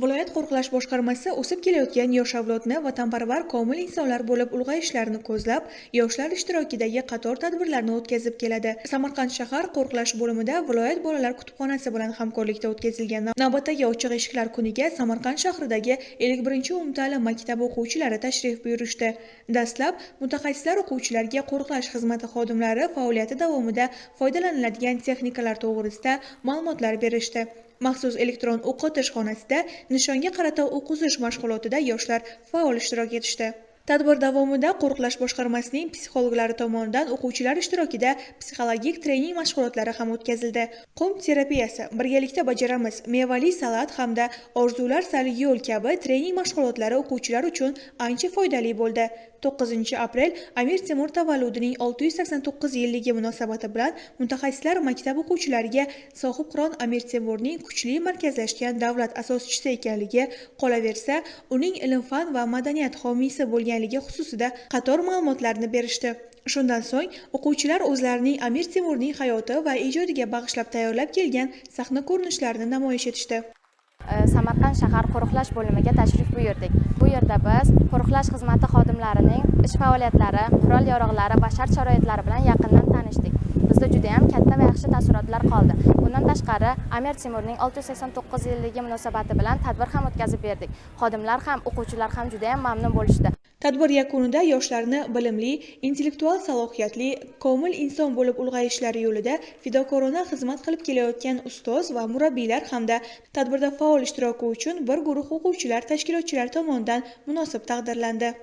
Viloyat qo'riqlash boshqarmasi o'sib kelayotgan yosh avlodni vatanparvar komil insonlar bo'lib ulg'ayishlarini ko'zlab, yoshlar ishtirokidagi qator tadbirlarni o'tkazib keladi. Samarqand shahar qo'riqlash bo'limida viloyat bolalar kutubxonasi bilan hamkorlikda o'tkazilgan navbatdagi ochiq eshiklar kuniga Samarqand shahridagi 51-umumta'lim maktabi o'quvchilari tashrif buyurishdi. Dastlab mutaxassislar o'quvchilarga qo'riqlash xizmati xodimlari faoliyati davomida foydalaniladigan texnikalar to'g'risida ma'lumotlar berishdi. Maxsus elektron o'qitish xonasida nishonga qarata o'qizish mashg'ulotida yoshlar faol ishtirok etishdi. Tadbir davomida qo'riqlash boshqarmasining psixologlari tomonidan o'quvchilar ishtirokida psixologik trening mashg'ulotlari ham o'tkazildi. Qum terapiyasi, birgalikda bajaramiz, mevali salat hamda orzular sari yo'l kabi trening mashg'ulotlari o'quvchilar uchun ancha foydali bo'ldi. 9 aprel Amir Temur tavalludining 689 yilligi munosabati bilan mutaxassislar maktab o'quvchilariga sohibqiron Amir Temurning kuchli markazlashgan davlat asoschisi ekanligi, qolaversa, uning ilm-fan va madaniyat homiysi bo'lganligi xususida qator ma'lumotlarni berishdi. Shundan so'ng o'quvchilar o'zlarining Amir Temurning hayoti va ijodiga bag'ishlab tayyorlab kelgan sahna ko'rinishlarini namoyish etishdi. Samarqand shahar qo'riqlash bo'limiga tashrif buyurdik. Bu yerda biz qo'riqlash xizmati xodimlarining ish faoliyatlari, qurol-yarog'lari va shart-sharoitlari bilan yaqindan tanishdik. Bizda juda ham katta va yaxshi taassurotlar qoldi. Bundan tashqari, Amir Temurning 689 yilligi munosabati bilan tadbir ham o'tkazib berdik. Xodimlar ham, o'quvchilar ham juda ham mamnun bo'lishdi. Tadbir yakunida yoshlarni bilimli, intellektual salohiyatli, komil inson bo'lib ulg'ayishlari yo'lida fidokorona xizmat qilib kelayotgan ustoz va murabbiylar hamda tadbirda faol ishtiroki uchun bir guruh o'quvchilar tashkilotchilar tomonidan munosib taqdirlandi.